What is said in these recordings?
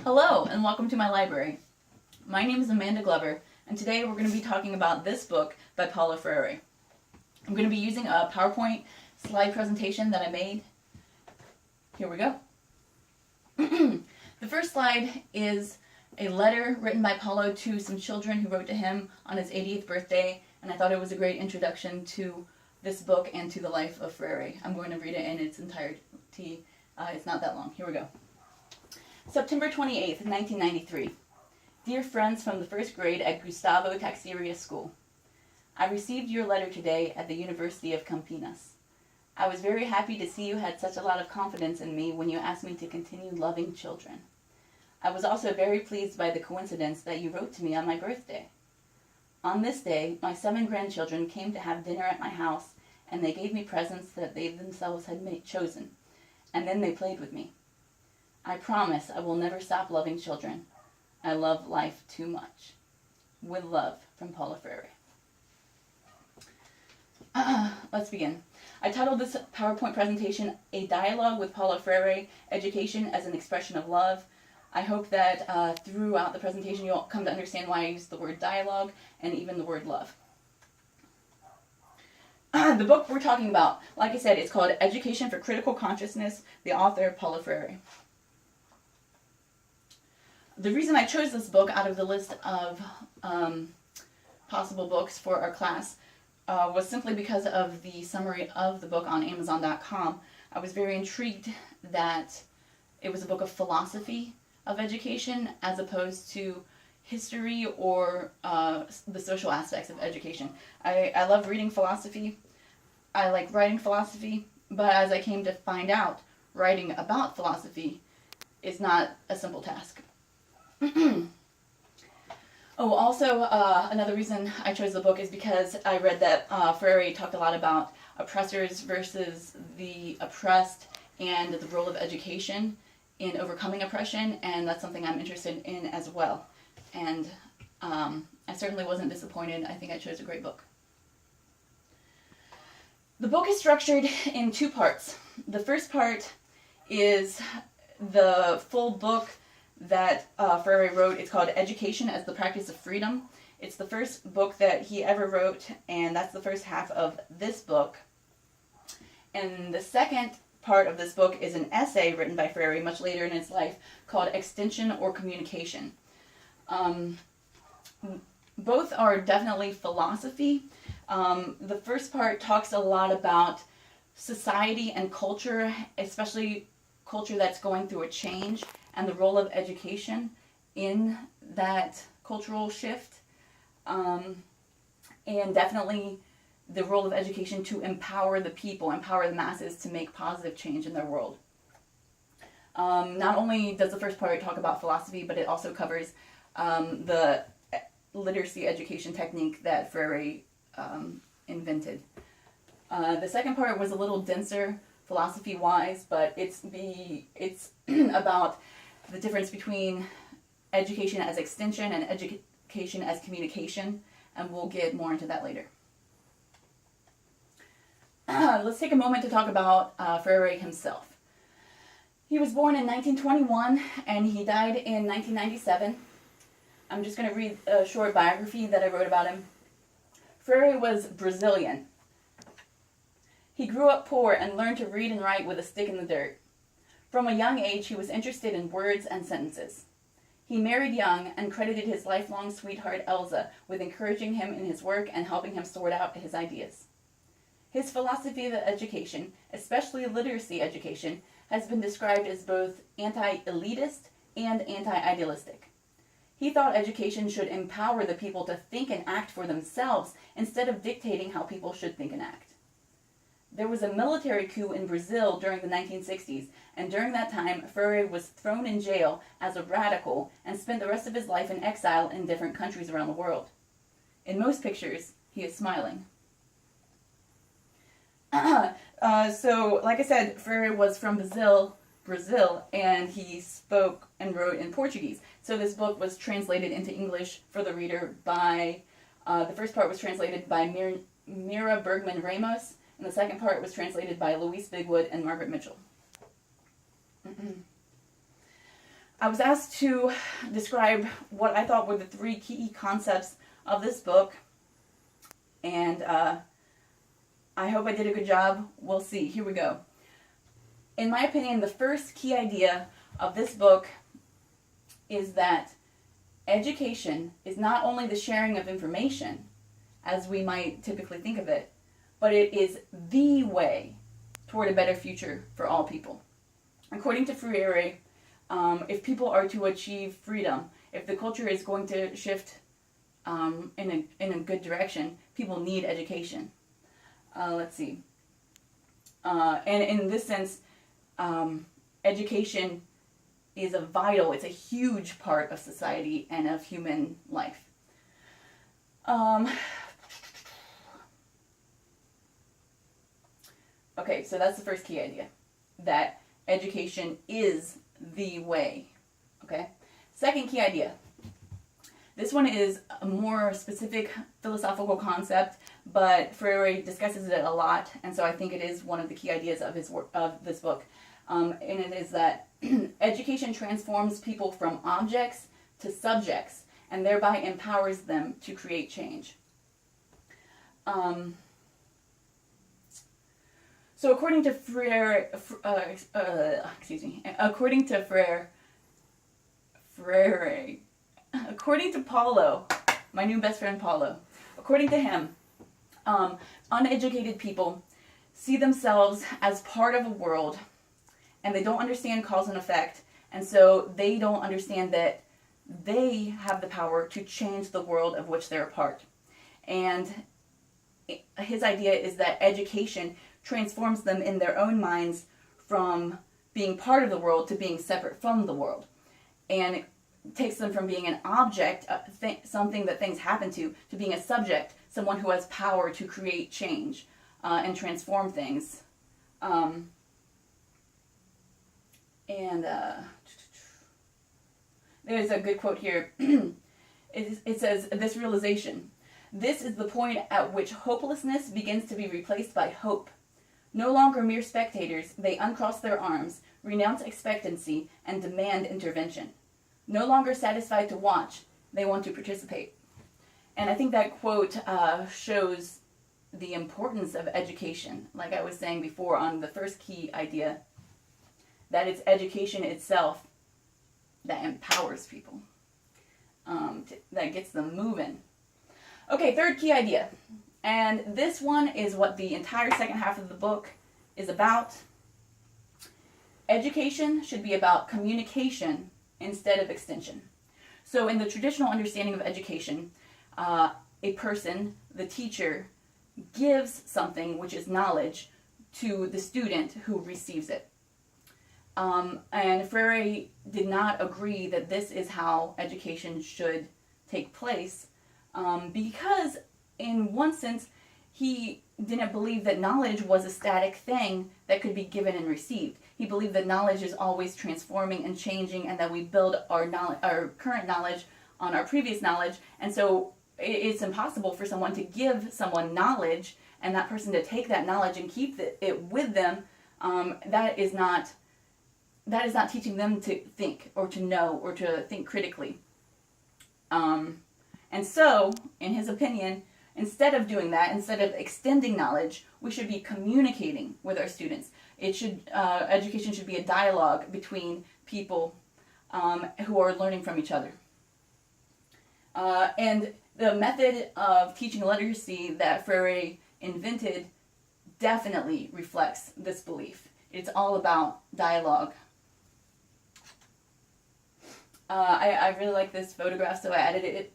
Hello, and welcome to my library. My name is Amanda Glover, and today we're going to be talking about this book by Paulo Freire. I'm going to be using a PowerPoint slide presentation that I made. Here we go. The first slide is a letter written by Paulo to some children who wrote to him on his 80th birthday, and I thought it was a great introduction to this book and to the life of Freire. I'm going to read it in its entirety. It's not that long. Here we go. September 28th, 1993. Dear friends from the first grade at Gustavo Taxeria School, I received your letter today at the University of Campinas. I was very happy to see you had such a lot of confidence in me when you asked me to continue loving children. I was also very pleased by the coincidence that you wrote to me on my birthday. On this day, my 7 grandchildren came to have dinner at my house, and they gave me presents that they themselves had chosen, and then they played with me. I promise I will never stop loving children. I love life too much. With love, from Paulo Freire. Let's begin. I titled this PowerPoint presentation, A Dialogue with Paulo Freire, Education as an Expression of Love. I hope that throughout the presentation you'll come to understand why I used the word dialogue and even the word love. The book we're talking about, like I said, it's called Education for Critical Consciousness, the author, Paulo Freire. The reason I chose this book out of the list of possible books for our class was simply because of the summary of the book on Amazon.com. I was very intrigued that it was a book of philosophy of education as opposed to history or the social aspects of education. I love reading philosophy. I like writing philosophy, but as I came to find out, writing about philosophy is not a simple task. Also, another reason I chose the book is because I read that Freire talked a lot about oppressors versus the oppressed and the role of education in overcoming oppression, and that's something I'm interested in as well. And I certainly wasn't disappointed. I think I chose a great book. The book is structured in 2 parts. The first part is the full book that Freire wrote. It's called Education as the Practice of Freedom. It's the first book that he ever wrote, and that's the first half of this book. And the second part of this book is an essay written by Freire much later in his life called Extension or Communication. Both are definitely philosophy. The first part talks a lot about society and culture, especially culture that's going through a change, and the role of education in that cultural shift, and definitely the role of education to empower the people, empower the masses to make positive change in their world. Not only does the first part talk about philosophy, but it also covers the literacy education technique that Freire invented. The second part was a little denser philosophy-wise, but it's about the difference between education as extension and education as communication, and we'll get more into that later. Let's take a moment to talk about Freire himself. He was born in 1921 and he died in 1997. I'm just going to read a short biography that I wrote about him. Freire was Brazilian. He grew up poor and learned to read and write with a stick in the dirt. From a young age, he was interested in words and sentences. He married young and credited his lifelong sweetheart Elsa with encouraging him in his work and helping him sort out his ideas. His philosophy of education, especially literacy education, has been described as both anti-elitist and anti-idealistic. He thought education should empower the people to think and act for themselves instead of dictating how people should think and act. There was a military coup in Brazil during the 1960s, and during that time, Freire was thrown in jail as a radical and spent the rest of his life in exile in different countries around the world. In most pictures, he is smiling. So, like I said, Freire was from Brazil, and he spoke and wrote in Portuguese. So this book was translated into English for the reader by, the first part was translated by Mira Bergman Ramos, and the second part was translated by Louise Bigwood and Margaret Mitchell. I was asked to describe what I thought were the 3 key concepts of this book, and I hope I did a good job. We'll see. Here we go. In my opinion, the first key idea of this book is that education is not only the sharing of information, as we might typically think of it, but it is the way toward a better future for all people. According to Freire, if people are to achieve freedom, if the culture is going to shift in a good direction, people need education. Let's see. And in this sense, education is it's a huge part of society and of human life. Okay, so that's the first key idea, that education is the way. Okay? Second key idea. This one is a more specific philosophical concept, but Freire discusses it a lot, and so I think it is one of the key ideas of this book. And it is that education transforms people from objects to subjects, and thereby empowers them to create change. So according to Freire, according to Paulo, my new best friend Paulo, according to him, uneducated people see themselves as part of a world, and they don't understand cause and effect, and so they don't understand that they have the power to change the world of which they're a part. And his idea is that education transforms them in their own minds from being part of the world to being separate from the world. And it takes them from being an object, something that things happen to being a subject, someone who has power to create change and transform things. There's a good quote here. It says, this realization, this is the point at which hopelessness begins to be replaced by hope. No longer mere spectators, they uncross their arms, renounce expectancy, and demand intervention. No longer satisfied to watch, they want to participate. And I think that quote shows the importance of education, like I was saying before on the first key idea, that it's education itself that empowers people, that gets them moving. Okay, third key idea. And this one is what the entire second half of the book is about. Education should be about communication instead of extension. So in the traditional understanding of education, a person, the teacher, gives something, which is knowledge, to the student who receives it. And Freire did not agree that this is how education should take place, because in one sense, he didn't believe that knowledge was a static thing that could be given and received. He believed that knowledge is always transforming and changing, and that we build our current knowledge on our previous knowledge. And so it's impossible for someone to give someone knowledge and that person to take that knowledge and keep it with them. That is not teaching them to think or to know or to think critically. And so, in his opinion, instead of doing that, instead of extending knowledge, we should be communicating with our students. Education should be a dialogue between people who are learning from each other. And the method of teaching literacy that Freire invented definitely reflects this belief. It's all about dialogue. I really like this photograph, so I added it.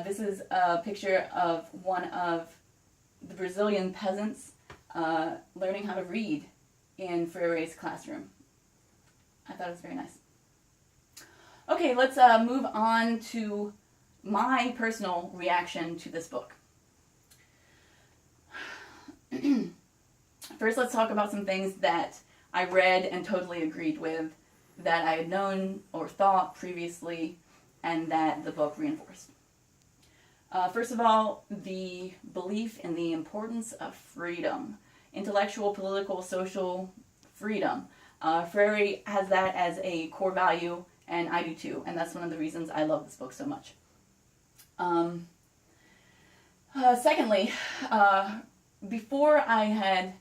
This is a picture of one of the Brazilian peasants learning how to read in Freire's classroom. I thought it was very nice. Okay, let's move on to my personal reaction to this book. First, let's talk about some things that I read and totally agreed with, that I had known or thought previously, and that the book reinforced. First of all, the belief in the importance of freedom, intellectual, political, social freedom. Freire has that as a core value and I do too, and that's one of the reasons I love this book so much. Secondly, before I had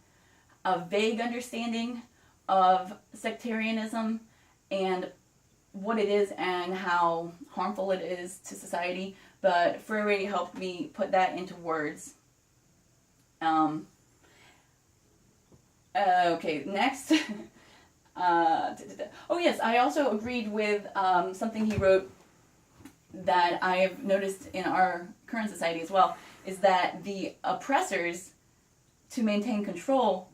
a vague understanding of sectarianism and what it is and how harmful it is to society, but Freire helped me put that into words. Okay, next. Oh yes, I also agreed with something he wrote that I've noticed in our current society as well, is that the oppressors, to maintain control,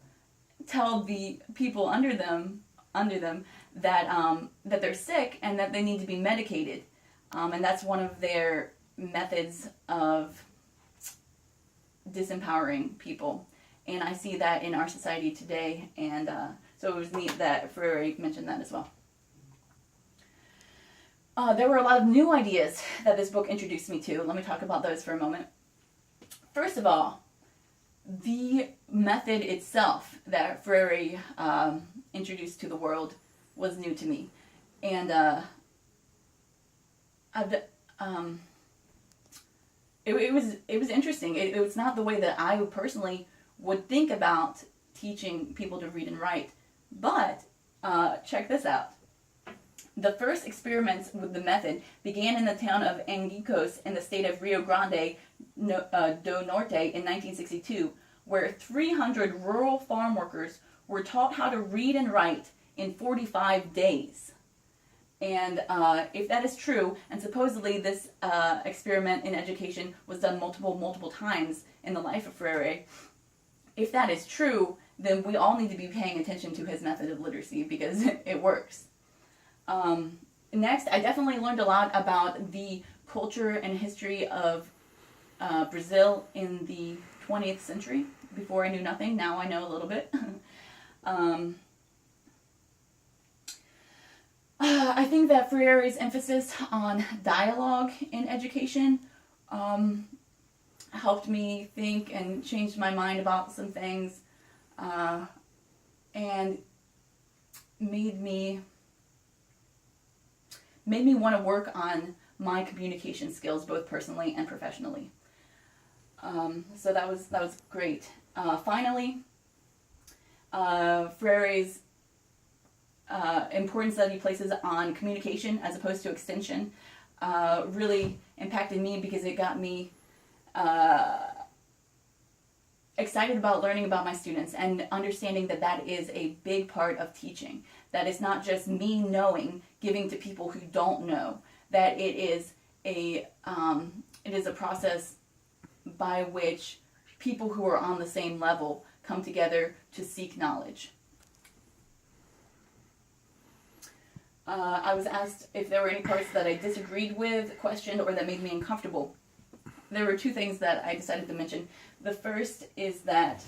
tell the people under them that that they're sick and that they need to be medicated, and that's one of their methods of disempowering people. And I see that in our society today, and so it was neat that Freire mentioned that as well. There were a lot of new ideas that this book introduced me to. Let me talk about those for a moment. First of all, the method itself that Freire introduced to the world was new to me, and it was interesting. It was not the way that I personally would think about teaching people to read and write, but check this out. The first experiments with the method began in the town of Angicos in the state of Rio Grande do Norte in 1962, where 300 rural farm workers were taught how to read and write in 45 days. And if that is true, and supposedly this experiment in education was done multiple times in the life of Freire, if that is true, then we all need to be paying attention to his method of literacy because it works. Next, I definitely learned a lot about the culture and history of Brazil in the 20th century. Before I knew nothing, now I know a little bit. I think that Freire's emphasis on dialogue in education helped me think and changed my mind about some things, and made me want to work on my communication skills, both personally and professionally. So that was great. Finally, Freire's importance that he places on communication as opposed to extension really impacted me because it got me excited about learning about my students and understanding that that is a big part of teaching. That it's not just me knowing, giving to people who don't know. That it is a process by which people who are on the same level come together to seek knowledge. I was asked if there were any parts that I disagreed with, questioned, or that made me uncomfortable. There were two things that I decided to mention. The first is that,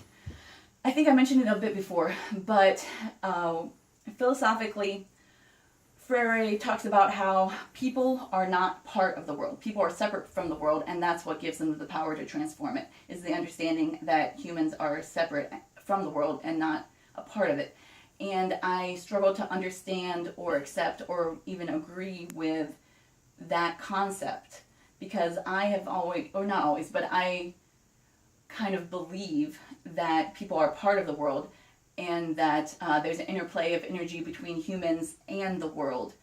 I think I mentioned it a bit before, but philosophically, Freire talks about how people are not part of the world. People are separate from the world, and that's what gives them the power to transform it, is the understanding that humans are separate from the world and not a part of it. And I struggle to understand or accept or even agree with that concept because I have always, or not always, but I kind of believe that people are part of the world and that there's an interplay of energy between humans and the world.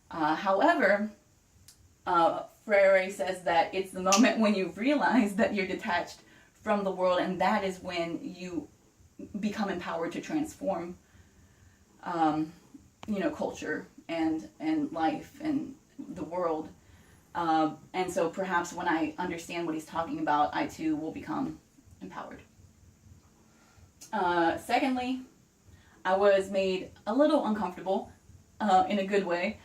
However, Freire says that it's the moment when you realize that you're detached from the world, and that is when you become empowered to transform culture and life and the world. And so perhaps when I understand what he's talking about, I too will become empowered. Secondly, I was made a little uncomfortable, in a good way,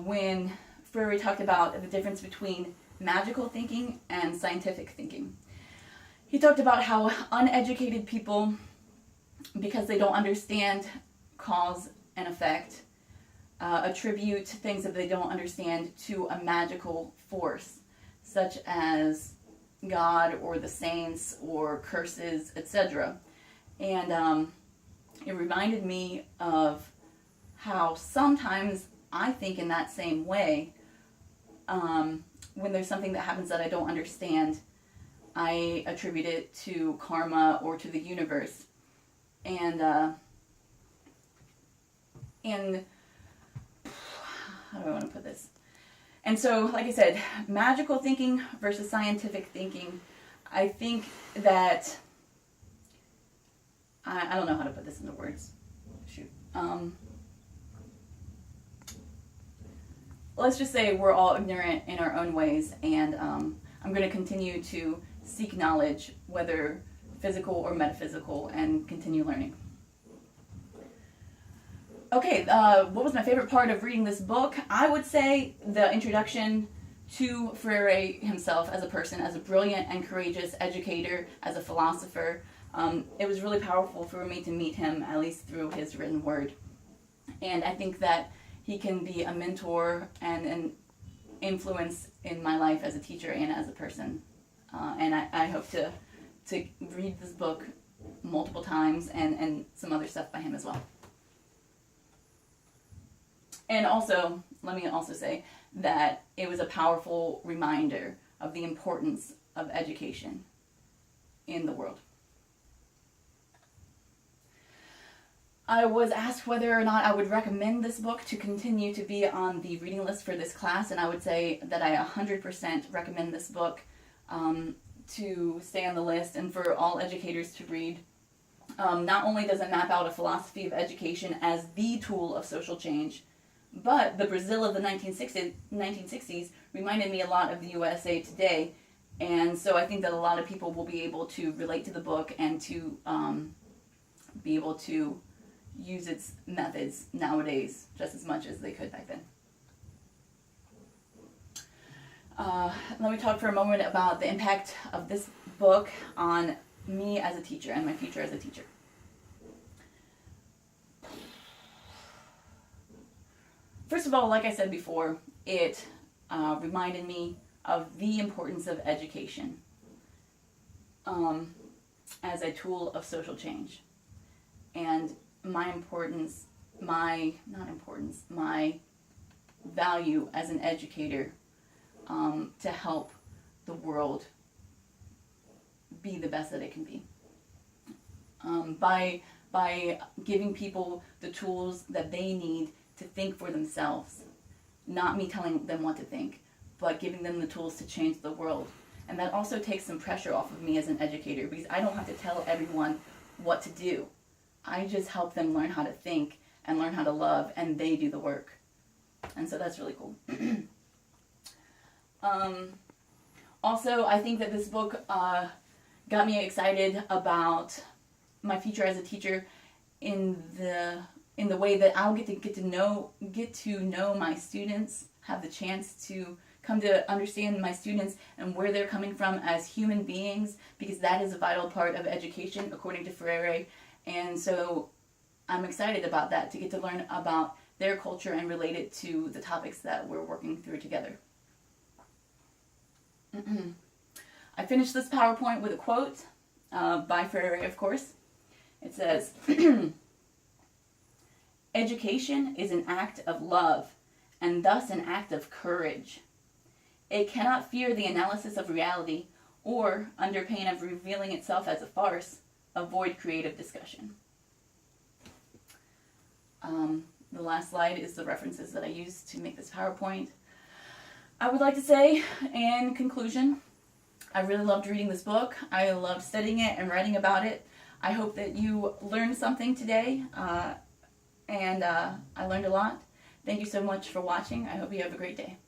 when Freire talked about the difference between magical thinking and scientific thinking. He talked about how uneducated people, because they don't understand cause and effect, attribute things that they don't understand to a magical force, such as God or the saints or curses, etc. And it reminded me of how sometimes I think in that same way. When there's something that happens that I don't understand, I attribute it to karma or to the universe. And how do I want to put this? And so, like I said, magical thinking versus scientific thinking, I think that, I don't know how to put this into words. Shoot. Let's just say we're all ignorant in our own ways, and I'm going to continue to seek knowledge, whether physical or metaphysical, and continue learning. Okay, what was my favorite part of reading this book? I would say the introduction to Freire himself as a person, as a brilliant and courageous educator, as a philosopher. It was really powerful for me to meet him, at least through his written word. And I think that he can be a mentor and an influence in my life as a teacher and as a person. And I hope to read this book multiple times and some other stuff by him as well. And also, let me also say that it was a powerful reminder of the importance of education in the world. I was asked whether or not I would recommend this book to continue to be on the reading list for this class, and I would say that I 100% recommend this book to stay on the list and for all educators to read. Not only does it map out a philosophy of education as the tool of social change, but the Brazil of the 1960s reminded me a lot of the USA today, and so I think that a lot of people will be able to relate to the book and to be able to use its methods nowadays just as much as they could back then. Let me talk for a moment about the impact of this book on me as a teacher and my future as a teacher. First of all, like I said before, it reminded me of the importance of education as a tool of social change. And my value as an educator to help the world be the best that it can be. By giving people the tools that they need to think for themselves. Not me telling them what to think, but giving them the tools to change the world. And that also takes some pressure off of me as an educator, because I don't have to tell everyone what to do. I just help them learn how to think and learn how to love, and they do the work. And so that's really cool. Also, I think that this book got me excited about my future as a teacher in the way that I'll get to know my students, have the chance to come to understand my students and where they're coming from as human beings, because that is a vital part of education, according to Freire. And so I'm excited about that, to get to learn about their culture and relate it to the topics that we're working through together. I finished this PowerPoint with a quote by Freire, of course. It says, "Education is an act of love, and thus an act of courage. It cannot fear the analysis of reality, or, under pain of revealing itself as a farce, avoid creative discussion." The last slide is the references that I used to make this PowerPoint. I would like to say, in conclusion, I really loved reading this book. I loved studying it and writing about it. I hope that you learned something today, and I learned a lot. Thank you so much for watching. I hope you have a great day.